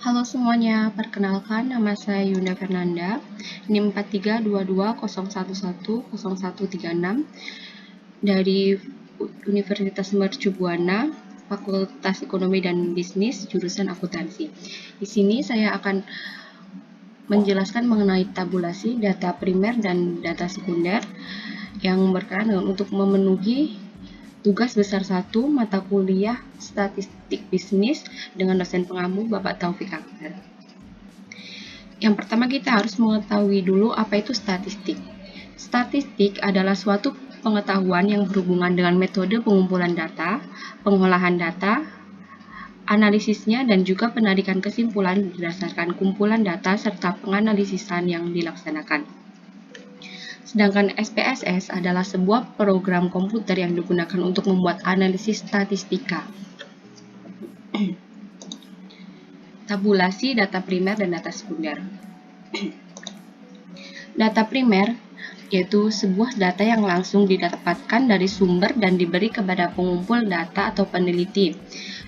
Halo semuanya, perkenalkan nama saya Yunda Fernanda, NIM 432201100136 dari Universitas Mercu Buana, Fakultas Ekonomi dan Bisnis, jurusan akuntansi. Di sini saya akan menjelaskan mengenai tabulasi, data primer dan data sekunder yang berperan untuk memenuhi tugas besar 1 mata kuliah Statistik Bisnis dengan dosen pengampu Bapak Taufik Akbar. Yang pertama kita harus mengetahui dulu apa itu statistik. Statistik adalah suatu pengetahuan yang berhubungan dengan metode pengumpulan data, pengolahan data, analisisnya, dan juga penarikan kesimpulan berdasarkan kumpulan data serta penganalisisan yang dilaksanakan. Sedangkan SPSS adalah sebuah program komputer yang digunakan untuk membuat analisis statistika. Tabulasi data primer dan data sekunder. Data primer yaitu sebuah data yang langsung didapatkan dari sumber dan diberi kepada pengumpul data atau peneliti.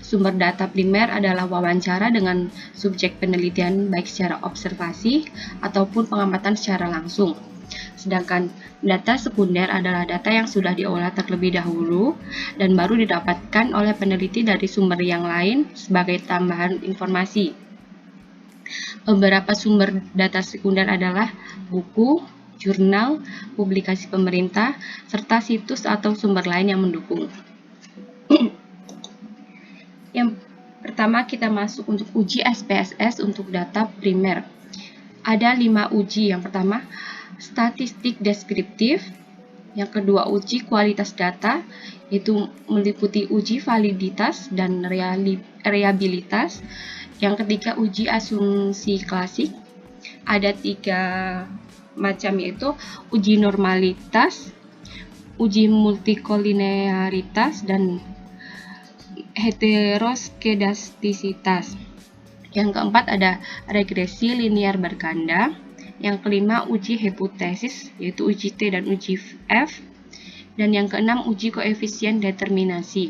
Sumber data primer adalah wawancara dengan subjek penelitian baik secara observasi ataupun pengamatan secara langsung. Sedangkan data sekunder adalah data yang sudah diolah terlebih dahulu dan baru didapatkan oleh peneliti dari sumber yang lain sebagai tambahan informasi. Beberapa sumber data sekunder adalah buku, jurnal, publikasi pemerintah, serta situs atau sumber lain yang mendukung. Yang pertama kita masuk untuk uji SPSS untuk data primer. Ada 5 uji. Yang pertama, statistik deskriptif. Yang kedua, uji kualitas data, yaitu meliputi uji validitas dan reliabilitas. Yang ketiga, uji asumsi klasik. Ada 3 macam, yaitu uji normalitas, uji multikolinearitas, dan heteroskedastisitas. Yang keempat ada regresi linear berganda. Yang kelima uji hipotesis, yaitu uji T dan uji F. Dan yang keenam uji koefisien determinasi.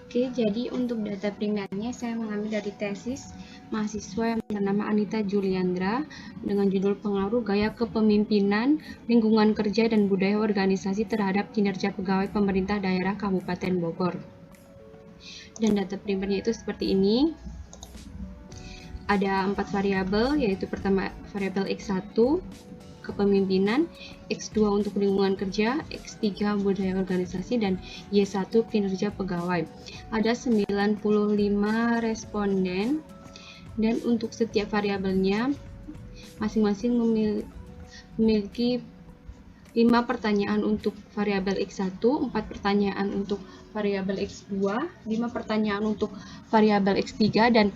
Oke, jadi untuk data primernya saya mengambil dari tesis mahasiswa yang bernama Anita Juliandra dengan judul Pengaruh Gaya Kepemimpinan, Lingkungan Kerja dan Budaya Organisasi terhadap Kinerja Pegawai Pemerintah Daerah Kabupaten Bogor. Dan data primernya itu seperti ini. Ada 4 variabel, yaitu pertama variabel X1 kepemimpinan, X2 untuk lingkungan kerja, X3 budaya organisasi, dan Y1 kinerja pegawai. Ada 95 responden, dan untuk setiap variabelnya masing-masing memiliki 5 pertanyaan untuk variabel X1, 4 pertanyaan untuk variabel X2, 5 pertanyaan untuk variabel X3, dan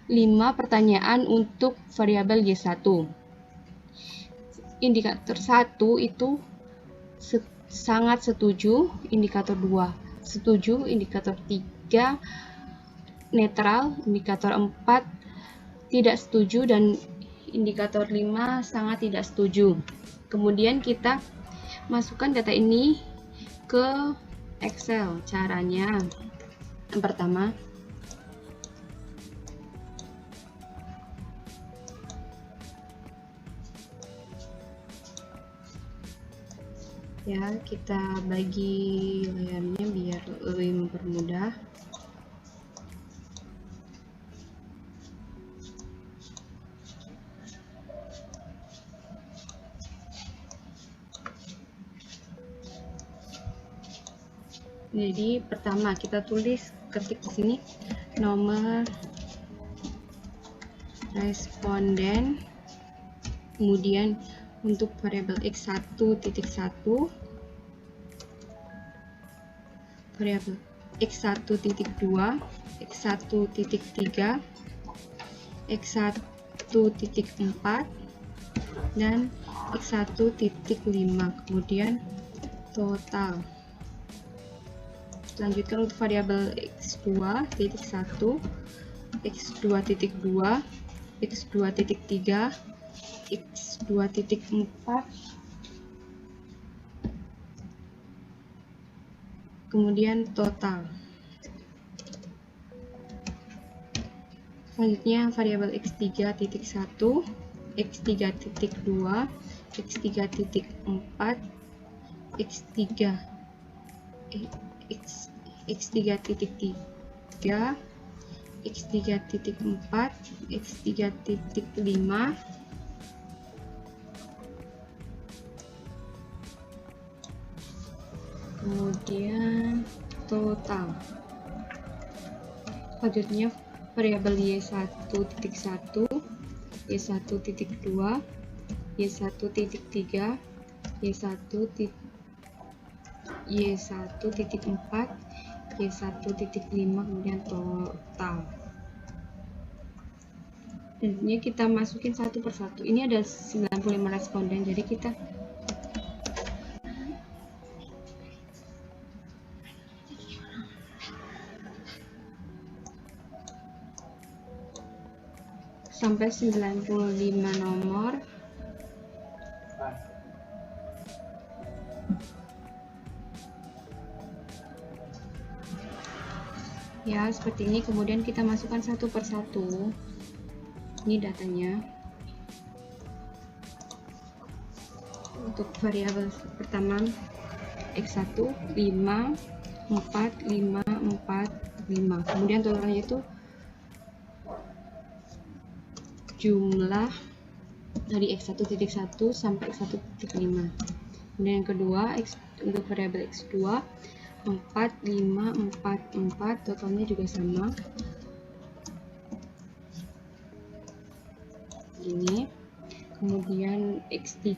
5 pertanyaan untuk variabel Y1. Indikator 1 itu sangat setuju, indikator 2 setuju, indikator 3 netral, indikator 4 tidak setuju, dan indikator 5 sangat tidak setuju. Kemudian kita masukkan data ini ke Excel. Caranya yang pertama, ya, kita bagi layarnya biar lebih mempermudah. Jadi pertama kita ketik di sini nomor responden, kemudian untuk variabel X1.1, variabel X1.2, X1.3, X1.4, dan X1.5, kemudian total. Selanjutnya untuk variabel X2.1, X2.2, X2.3, X2.4, kemudian total. Selanjutnya variabel x3.1, x3.2, x3.4, x3, x3.3, x3.4, x3.5, kemudian total. Selanjutnya variabel y1.1, y1.2, y1.3, y1.4, y1.5, kemudian total. Dan ini kita masukin satu persatu. Ini ada 95 responden, jadi kita sampai 95 nomor. Ya, seperti ini. Kemudian kita masukkan satu persatu. Ini datanya. Untuk variabel pertama x1 5 4 5 4 5. Kemudian totalnya itu jumlah dari x1.1 sampai x1.5. Kemudian yang kedua untuk variabel x2 4 5 4 4, totalnya juga sama. Ini. Kemudian x3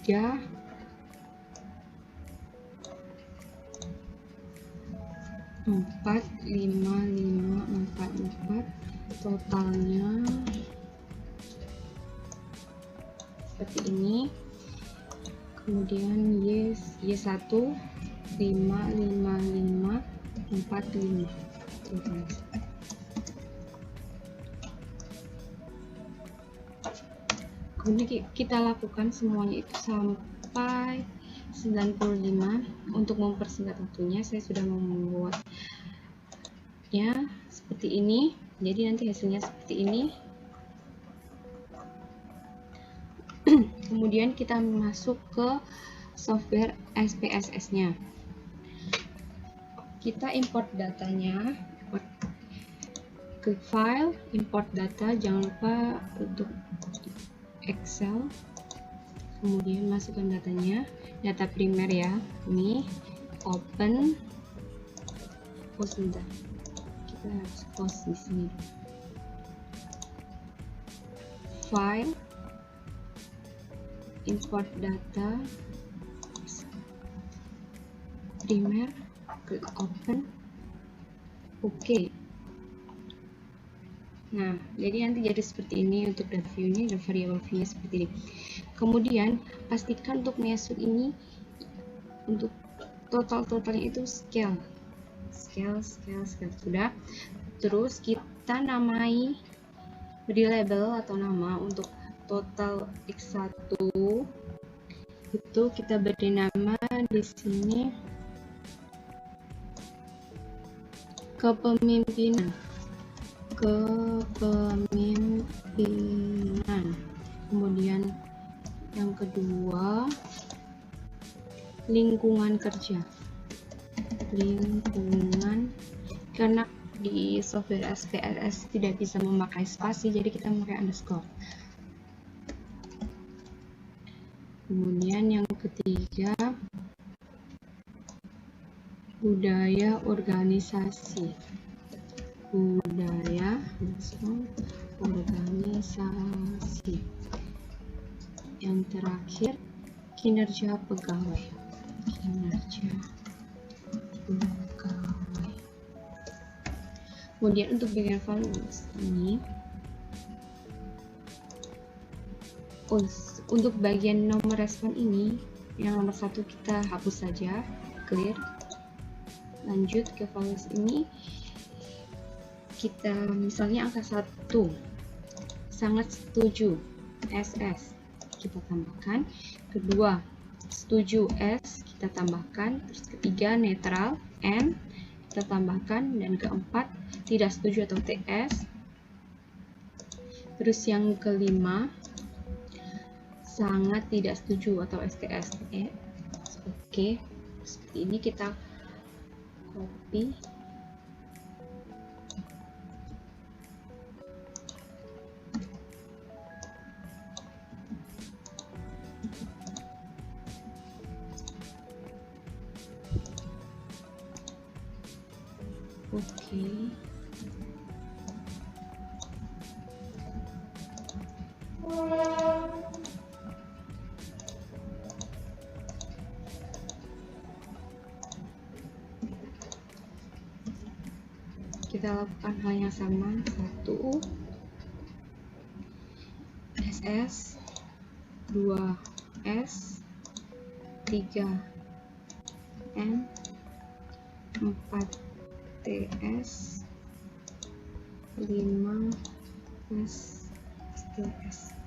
4 5 5 4 4, totalnya seperti ini. Kemudian y1 5 5 5 4 5, totalnya. Kemudian kita lakukan semuanya itu sampai 95. Untuk mempersingkat waktunya, saya sudah membuatnya seperti ini. Jadi nanti hasilnya seperti ini. Kemudian kita masuk ke software SPSS-nya. Kita import datanya, ke file, import data, jangan lupa untuk Excel. Kemudian masukkan datanya, data primer ya. Ini open. Oh sebentar, kita harus close di sini. File, import data, primer, klik open. Oke. Nah, jadi nanti jadi seperti ini untuk data view-nya, dan variable view-nya seperti ini. Kemudian pastikan untuk masuk ini, untuk totalnya itu scale sudah. Terus kita namai, beri label atau nama untuk total x1 itu kita beri nama di sini kepemimpinan. Kemudian yang kedua lingkungan kerja, karena di software SPSS tidak bisa memakai spasi, jadi kita memakai underscore. Kemudian yang ketiga budaya organisasi, yang terakhir kinerja pegawai. Kemudian untuk bagian values ini, untuk bagian nomor respon ini, yang nomor 1 kita hapus saja, clear. Lanjut ke values ini, kita misalnya angka 1 sangat setuju, SS kita tambahkan, kedua setuju, S kita tambahkan, terus ketiga netral, N kita tambahkan, dan keempat tidak setuju atau TS Terus yang kelima, sangat tidak setuju atau STSE. Oke, seperti ini kita copy. Oke. Kita lakukan hal yang sama. 1 SS, 2 S, 3 N, 4 TS, 5 S, TS.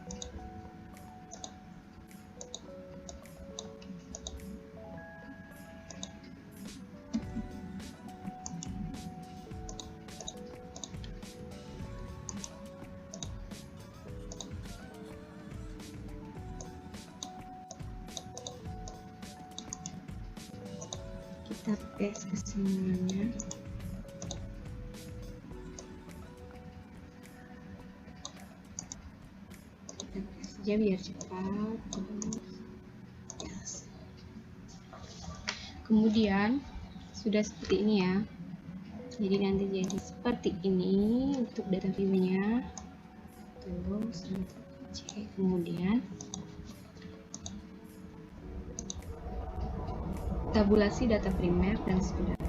Kita paste kesimpulannya. Kita paste saja biar cepat. Yes. Kemudian sudah seperti ini ya. Jadi nanti jadi seperti ini untuk data view-nya. Terus cek, kemudian tabulasi data primer dan sekundер.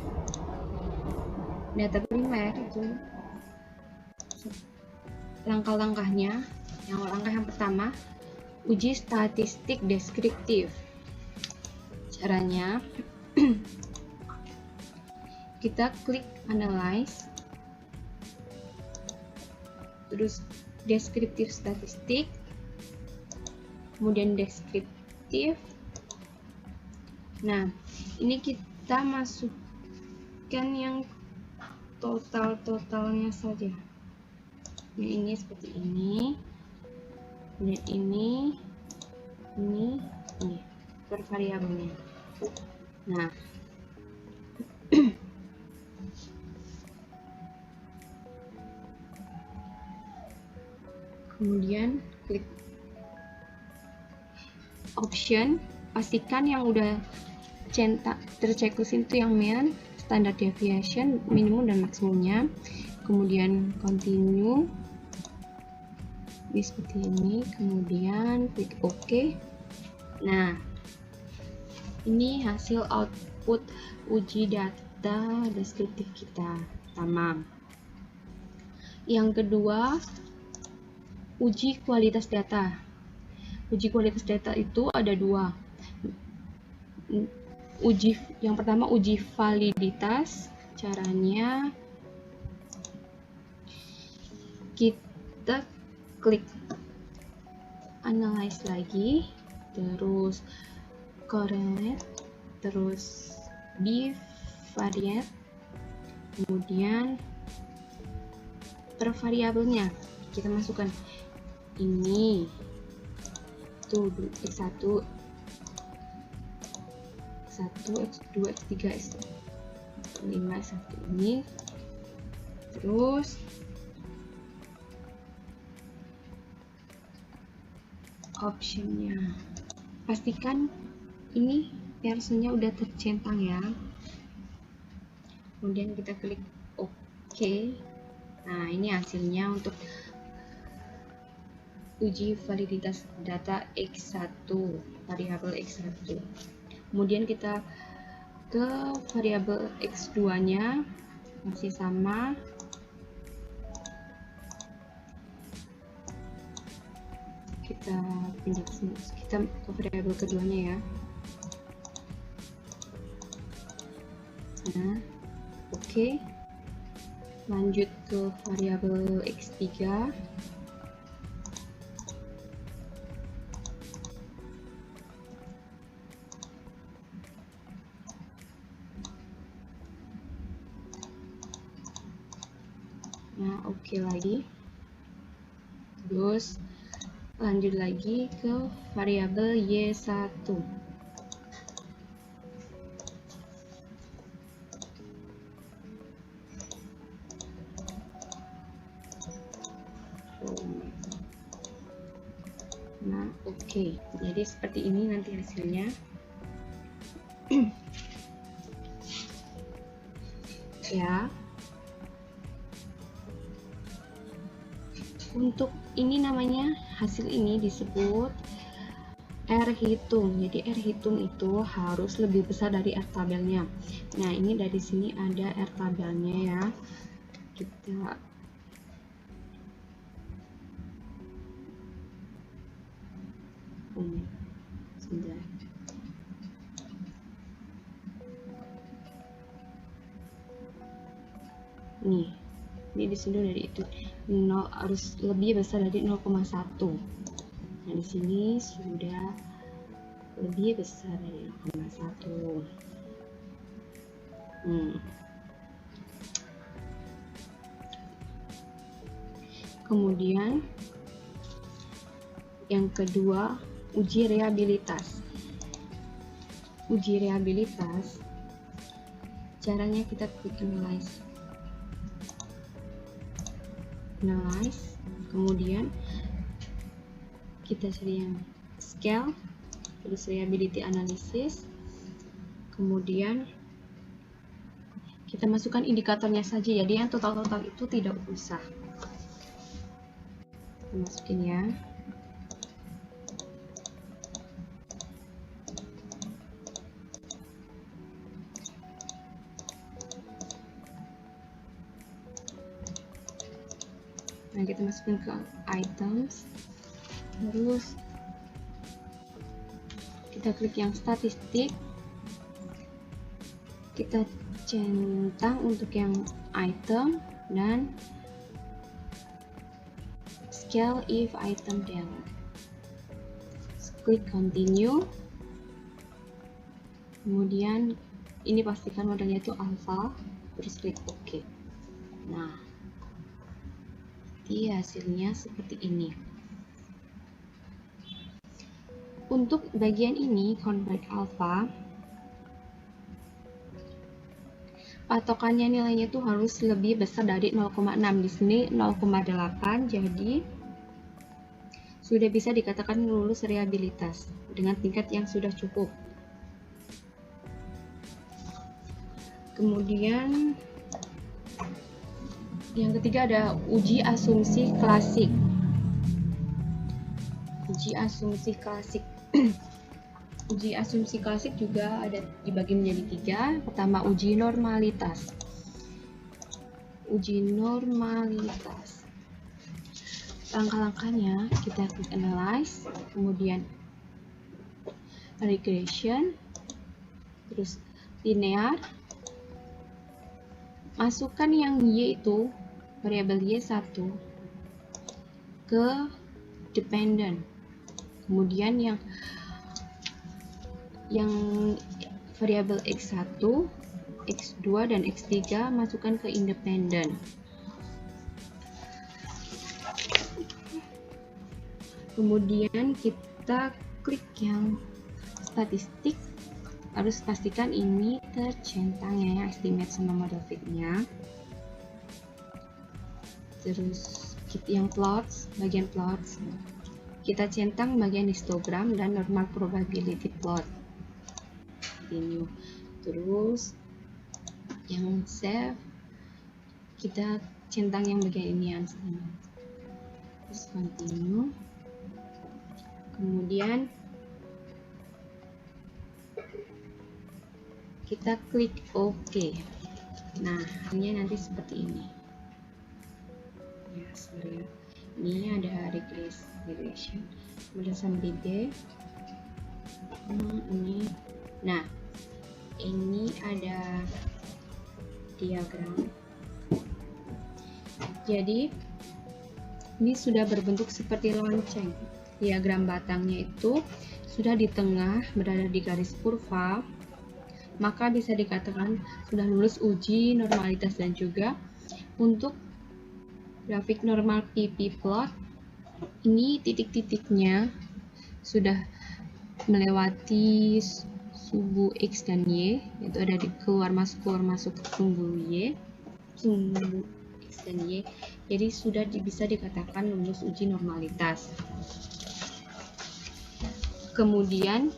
Data primer itu langkah-langkahnya. Langkah yang pertama, uji statistik deskriptif. Caranya kita klik analyze, terus deskriptif statistik, kemudian deskriptif. Nah, ini kita masukkan yang totalnya saja. Ini seperti ini, kemudian ini per variabelnya. Nah, kemudian klik option, pastikan yang udah terchecklist itu yang mean, standard deviation, minimum dan maksimumnya. Kemudian continue seperti ini, kemudian klik OK. Nah, ini hasil output uji data deskriptif kita. Tamam. Yang kedua, uji kualitas data. Uji kualitas data itu ada dua. Yang pertama uji validitas. Caranya kita klik analyze lagi, terus correlate, terus bivariate, kemudian per variabelnya kita masukkan ini tuh x1, x2, x3, x5, x1 ini, terus optionnya pastikan ini versinya udah tercentang ya. Kemudian kita klik OK. Nah, ini hasilnya untuk uji validitas data X1, variabel X1. Kemudian kita ke variabel X2 nya masih sama. Kita pindah kita ke variabel keduanya ya. Nah, oke. Lanjut ke variabel X3. Nah, oke lagi. Terus lanjut lagi ke variabel Y1. Nah, oke. Jadi seperti ini nanti hasilnya. Ya. Untuk ini namanya, hasil ini disebut R hitung. Jadi R hitung itu harus lebih besar dari R tabelnya. Nah, ini dari sini ada R tabelnya ya. Kita sebentar. Nih, ini di sini dari itu 0 harus lebih besar dari 0,1. Nah, di sini sudah lebih besar dari 0,1. Kemudian yang kedua, uji reabilitas. Uji reabilitas, caranya kita klik analyze. Kemudian kita cari yang scale, terus reliability analysis, kemudian kita masukkan indikatornya saja, jadi yang total-total itu tidak usah. Kita masukin ya. Nah, kita masukkan ke items, terus kita klik yang statistik, kita centang untuk yang item dan scale if item teller. Klik continue, kemudian ini pastikan modelnya itu alpha, terus klik OK. Nah, hasilnya seperti ini. Untuk bagian ini convert alpha, patokannya nilainya itu harus lebih besar dari 0,6. Di sini 0,8, jadi sudah bisa dikatakan lulus reliabilitas dengan tingkat yang sudah cukup. Kemudian yang ketiga ada uji asumsi klasik. Uji asumsi klasik. Uji asumsi klasik juga ada dibagi menjadi 3. Pertama, uji normalitas. Uji normalitas. Langkah-langkahnya kita klik analyze, kemudian regression, terus linear. Masukkan yang Y itu, variabel Y1 ke dependent. Kemudian yang variabel X1, X2 dan X3 masukkan ke independent. Kemudian kita klik yang statistik, harus pastikan ini tercentang ya, estimate sama model fit-nya. Terus yang plots, bagian plots, kita centang bagian histogram dan normal probability plot. Continue. Terus yang save, kita centang yang bagian ini yang standar. Terus continue. Kemudian kita klik OK. Nah, hasilnya nanti seperti ini. Ya, sorry. Ini ada regression, berdasarkan BB. Ini. Nah, ini ada diagram. Jadi, ini sudah berbentuk seperti lonceng. Diagram batangnya itu sudah di tengah, berada di garis kurva, maka bisa dikatakan sudah lulus uji normalitas. Dan juga untuk grafik normal PP plot Ini titik-titiknya sudah melewati sumbu X dan Y, yaitu ada di keluar masuk sumbu X dan Y, jadi sudah bisa dikatakan lulus uji normalitas. Kemudian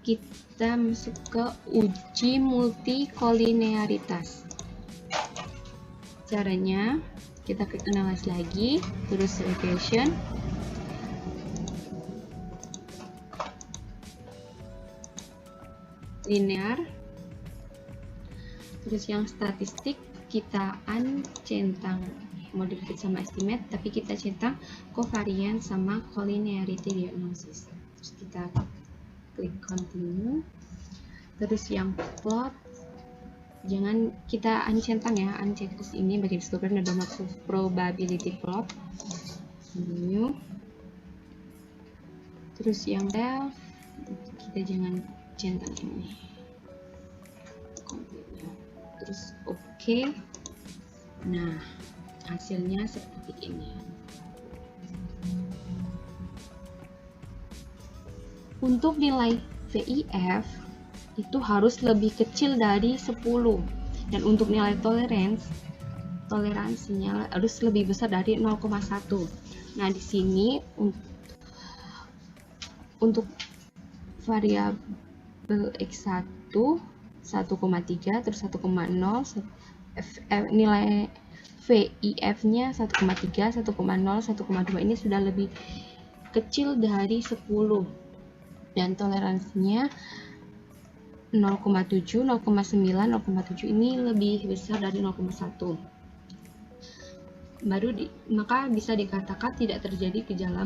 kita masuk ke uji multikolinearitas. Caranya kita klik analyze lagi, terus regression, linear, terus yang statistik kita uncentang modified sama estimate, tapi kita centang covariance sama collinearity diagnosis. Terus kita klik continue, terus yang plot jangan kita uncentang ya, unchecklist ini bagian histogram dan maksud probability plot, continue. Terus yang delta kita jangan centang ini, continue. Terus oke. Nah, hasilnya seperti ini. Untuk nilai VIF itu harus lebih kecil dari 10, dan untuk nilai toleransinya harus lebih besar dari 0,1. Nah, di sini untuk variabel X1 1,3, terus 1,0, nilai VIF-nya 1,3, 1,0, 1,2 ini sudah lebih kecil dari 10, dan toleransinya 0,7, 0,9, 0,7 ini lebih besar dari 0,1. Maka bisa dikatakan tidak terjadi gejala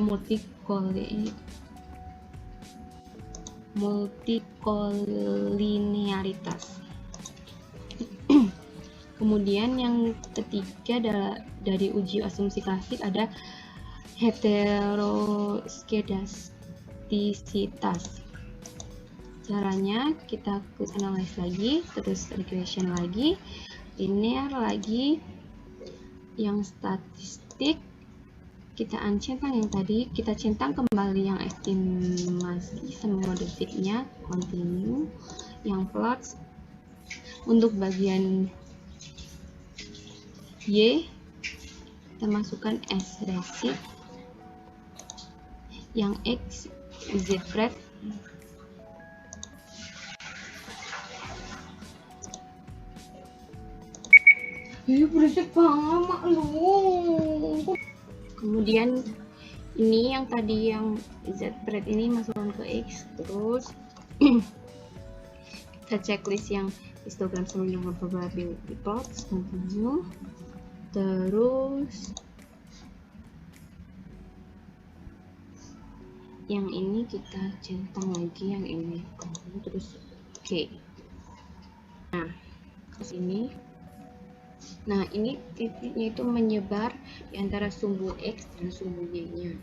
multikolinearitas. Kemudian yang ketiga dari uji asumsi klasik ada heteroskedastisitas. Caranya kita klik analyze lagi, terus regression lagi, linear lagi, yang statistik kita uncentang yang tadi, kita centang kembali yang estimasi sama modifiknya, continue. Yang plots untuk bagian Y kita masukkan S resip, yang X Z spread, berisik banget lu. Kemudian ini yang tadi yang Z spread ini masukkan ke X, terus kita checklist yang histogram sama dengan probability plots, continue. Terus yang ini kita centang lagi yang ini, terus oke. Nah, ke sini. Nah, ini titiknya itu menyebar di antara sumbu X dan sumbu Y-nya.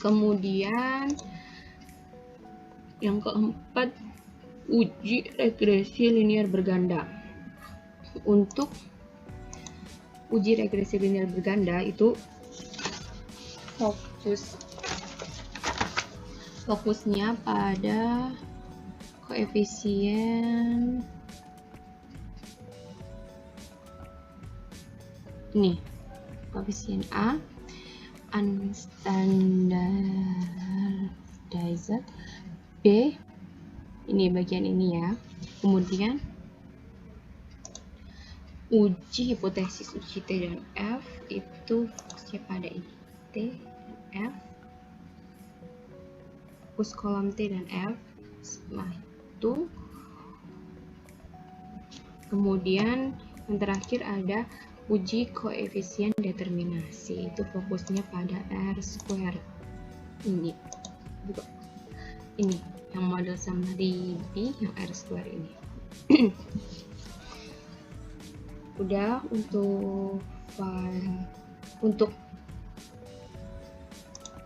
Kemudian yang keempat, uji regresi linear berganda. Untuk uji regresi linear berganda itu fokusnya pada koefisien ini, koefisien A, unstandardized, B, ini bagian ini ya. Kemudian uji hipotesis, uji T dan F itu fokusnya pada ini, T dan F, fokus kolom T dan F. Setelah itu kemudian yang terakhir ada uji koefisien determinasi, itu fokusnya pada R-square ini, ini yang model summary B yang R-square ini. Udah untuk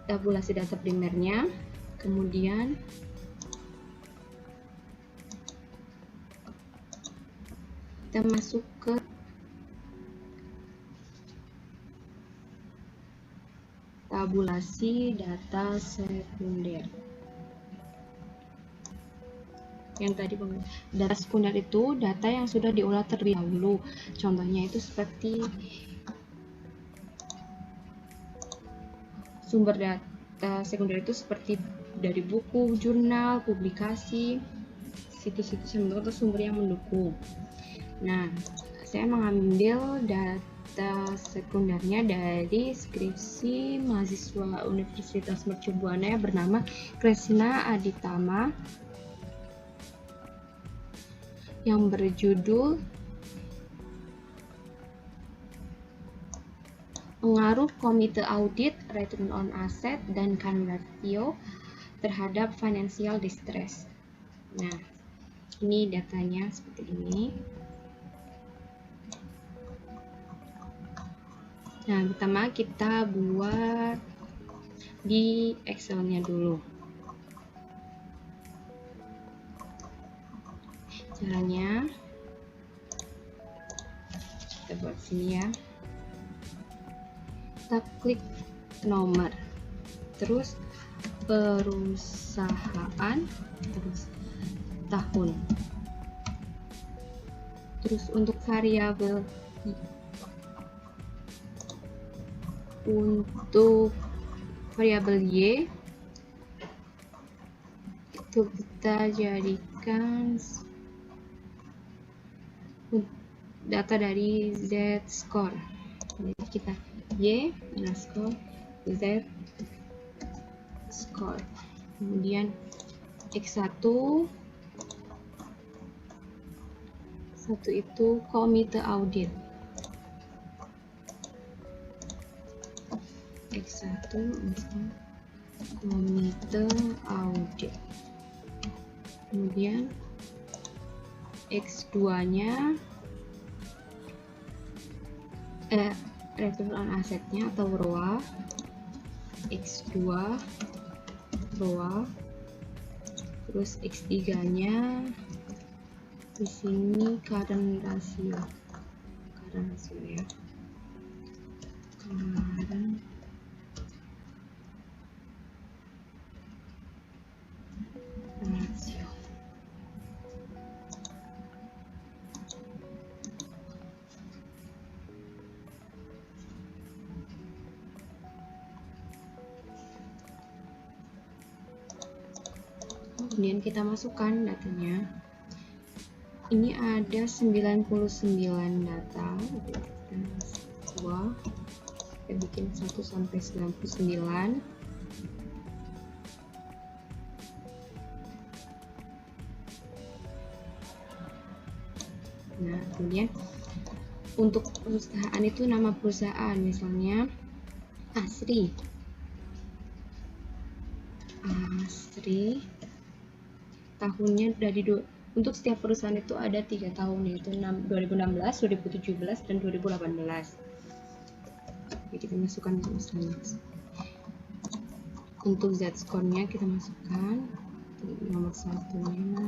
tabulasi data primernya. Kemudian kita masuk ke tabulasi data sekunder. Yang tadi data sekunder itu data yang sudah diolah terlebih dahulu. Contohnya itu seperti sumber data sekunder itu seperti dari buku, jurnal, publikasi, situs-situs yang mendukung atau sumber yang mendukung. Nah, saya mengambil data sekundernya dari skripsi mahasiswa Universitas Mercu Buana yang bernama Kresna Aditama yang berjudul Pengaruh Komite Audit, Return on Asset, dan Current Ratio terhadap Financial Distress. Nah, ini datanya seperti ini. Nah, pertama kita buat di Excel-nya dulu. Caranya kita buat sini ya. Kita klik nomor, terus perusahaan, terus tahun, terus untuk variabel Y itu kita jadikan data dari Z-score. Jadi kita Y underscore Z-score. Kemudian X1 itu komite audit. X1 underscore komite audit. Kemudian X2-nya return on asset-nya atau ROA. X2 ROA. Terus X3-nya di sini current ratio ya. Current ratio. Kemudian kita masukkan datanya. Ini ada 99 data. Kita bikin 1 sampai 99. Nah, kemudian untuk perusahaan itu nama perusahaan, misalnya Asri. Tahunnya untuk setiap perusahaan itu ada 3 tahun, yaitu 2016, 2017, dan 2018. Jadi kita masukkan misalnya. Untuk Z-score-nya kita masukkan nomor 1-nya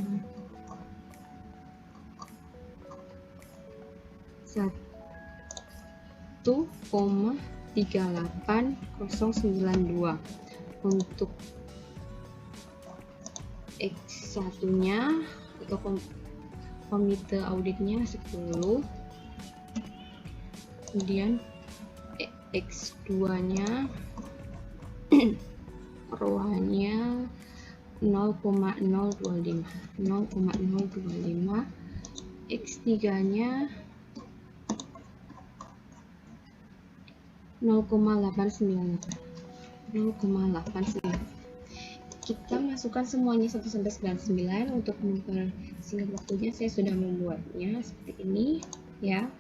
1,38092. Untuk X1-nya atau komite auditnya 10. Kemudian X2-nya ROA-nya 0,025. X3-nya 0,898. Kita masukkan semuanya 1 sampai 99. Untuk mempersingkat waktunya saya sudah membuatnya seperti ini ya.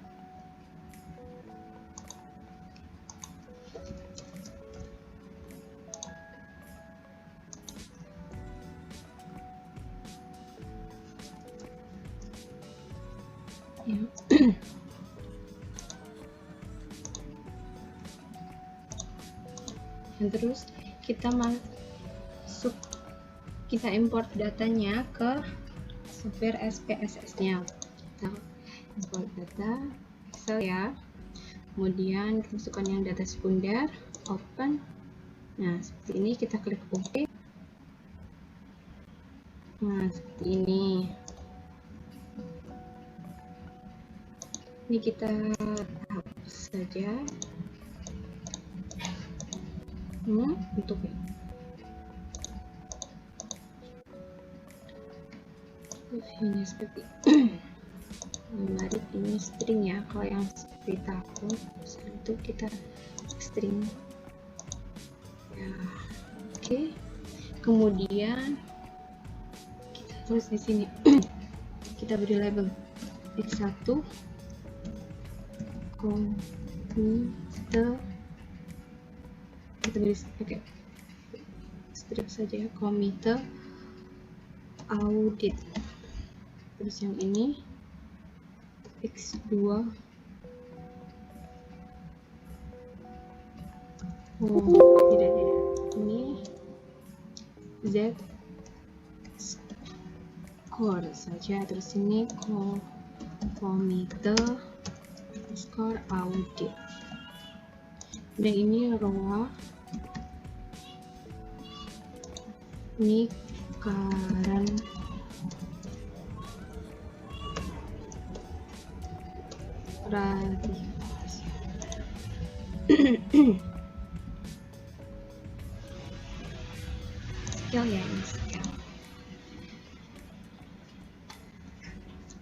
Dan terus kita import datanya ke software SPSS-nya. Kita import data Excel ya. Kemudian kita masukkan yang data sekunder, open, Nah, seperti ini kita klik OK. Nah, seperti ini. Ini kita hapus saja. Untuk ini seperti menarik, ini string ya. Kalau yang seperti tahu itu kita string ya. Oke. Kemudian kita tulis di sini. Kita beri label x1 komite, kita beri pakai strip saja ya, komite audit. Terus yang ini x2 tidak ini z score saja. Terus ini komite score audit. Dan ini row, ini current ratifikasi. Scale ya, ini scale.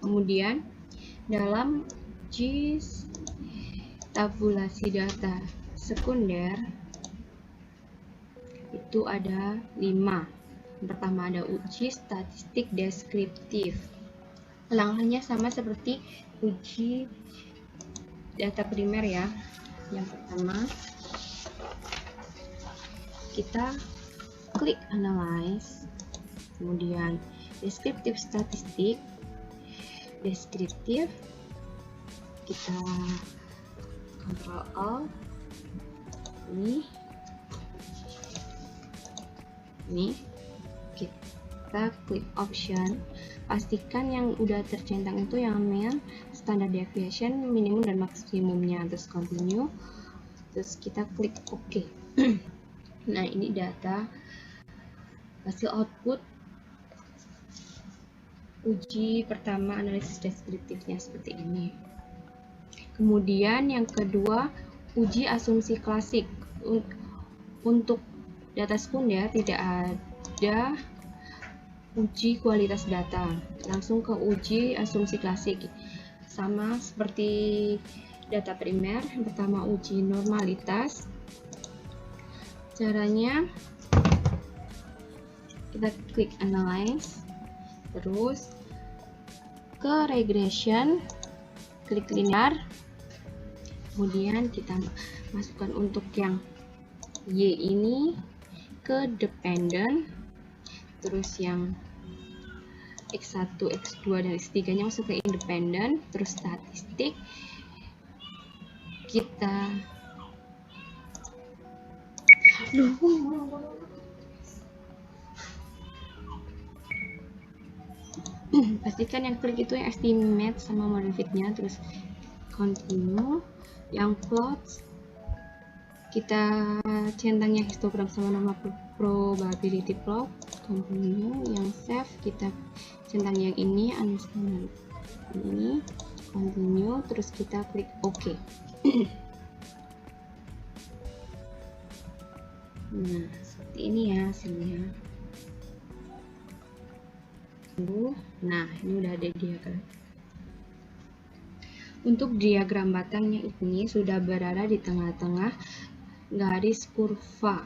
Kemudian dalam GIS tabulasi data sekunder itu ada 5. Yang pertama ada uji statistik deskriptif. Langkahnya sama seperti uji data primer ya. Yang pertama kita klik analyze, kemudian deskriptif statistik, deskriptif, kita Ctrl Alt, ini kita klik option, pastikan yang udah tercentang itu yang namanya standard deviation, minimum dan maksimumnya, terus continue, terus kita klik OK. Nah, ini data hasil output uji pertama analisis deskriptifnya seperti ini. Kemudian yang kedua, uji asumsi klasik. Untuk data sekunder tidak ada uji kualitas data, langsung ke uji asumsi klasik. Sama seperti data primer, yang pertama uji normalitas. Caranya kita klik analyze, terus ke regression, klik linear, kemudian kita masukkan untuk yang Y ini ke dependent, terus yang X1, X2, dan X3 nya masuk ke independent, terus statistik kita pastikan yang klik itu yang estimate sama modifitnya, terus continue. Yang plot kita centangnya histogram sama nama probability plot, continue. Yang save kita centang yang ini unstandard ini, continue, terus kita klik OK. Nah, seperti ini ya hasilnya. Nah, ini udah ada diagram. Untuk diagram batangnya ini sudah berada di tengah-tengah garis kurva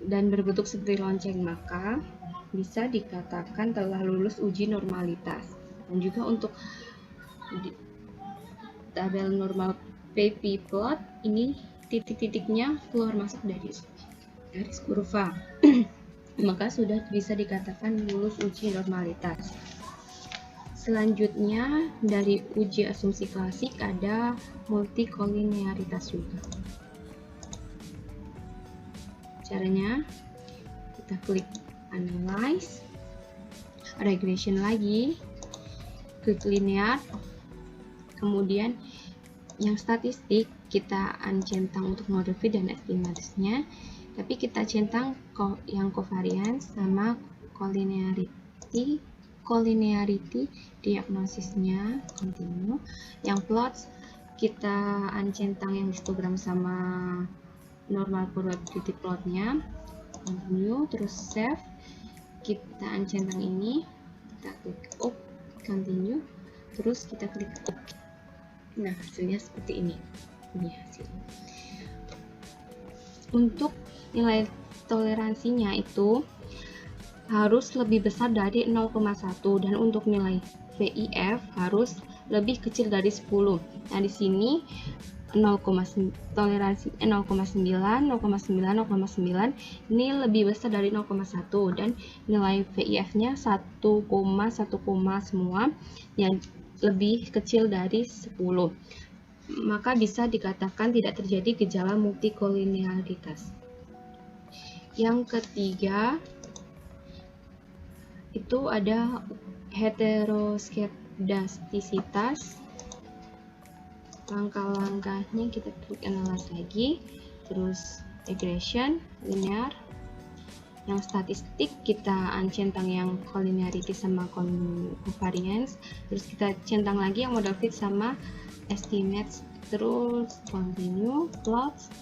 dan berbentuk seperti lonceng, maka bisa dikatakan telah lulus uji normalitas. Dan juga untuk tabel normal PP plot, ini titik-titiknya keluar masuk dari garis kurva. Maka sudah bisa dikatakan lulus uji normalitas. Selanjutnya dari uji asumsi klasik ada multikolinearitas juga. Caranya kita klik analyze, regression lagi, klik linear, kemudian yang statistik kita uncentang untuk mode fit dan estimatisnya, Tapi kita centang yang covariance sama collinearity diagnosisnya continue. Yang plots kita uncentang yang histogram sama normal probability plotnya continue, terus save, kita uncentang ini, kita klik OK, continue, terus kita klik OK. Nah, hasilnya seperti ini. Ini hasilnya. Untuk nilai toleransinya itu harus lebih besar dari 0,1 dan untuk nilai VIF harus lebih kecil dari 10. Nah, di sini toleransi 0,9 ini lebih besar dari 0,1 dan nilai VIF-nya 1,1, semua yang lebih kecil dari 10. Maka bisa dikatakan tidak terjadi gejala multikolinearitas. Yang ketiga itu ada heteroskedastisitas. Langkah-langkahnya kita klik analyze lagi, terus regression, linear. Yang statistik kita uncentang yang collinearity sama covariance, terus kita centang lagi yang model fit sama estimates, terus continue, plots,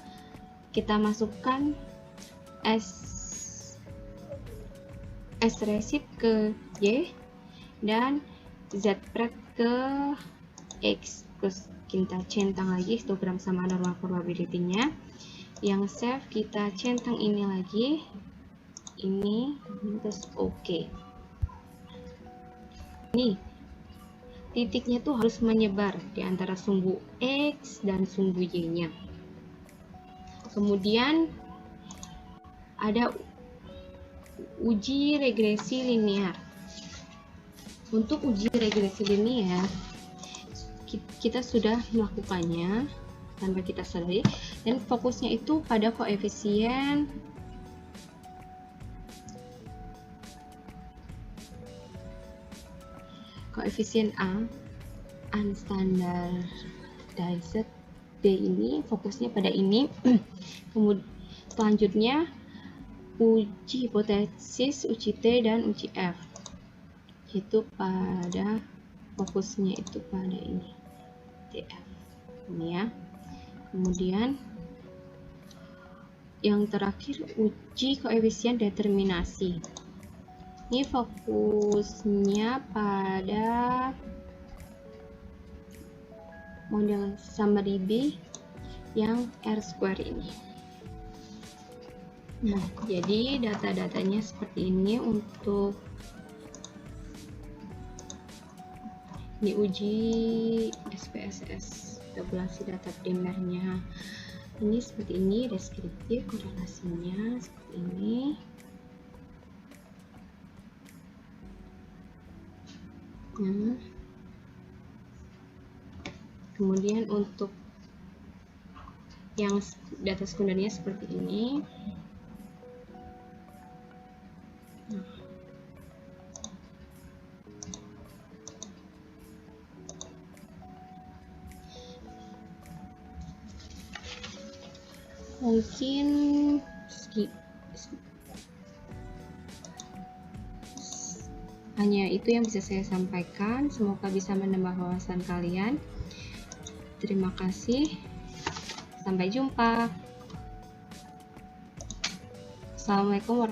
kita masukkan S-recip ke Y dan Z-pred ke X, terus kita centang lagi histogram sama normal probability-nya. Yang save kita centang ini lagi, ini terus OK. Nih, titiknya tuh harus menyebar di antara sumbu X dan sumbu Y-nya. Kemudian ada uji regresi linear. Untuk uji regresi linear kita sudah melakukannya tanpa kita sadari, dan fokusnya itu pada koefisien A unstandardized D ini, fokusnya pada ini. Kemudian selanjutnya uji hipotesis, uji T dan uji F, itu pada fokusnya itu pada ini TF ini ya. Kemudian yang terakhir uji koefisien determinasi, ini fokusnya pada model summary B yang R-square ini. Nah, jadi data-datanya seperti ini. Untuk ini uji SPSS, tabulasi data primernya ini seperti ini, deskriptif, korelasinya seperti ini. Nah, kemudian untuk yang data sekundernya seperti ini. Mungkin hanya itu yang bisa saya sampaikan. Semoga bisa menambah wawasan kalian. Terima kasih. Sampai jumpa. Assalamualaikum warahmatullahi wabarakatuh.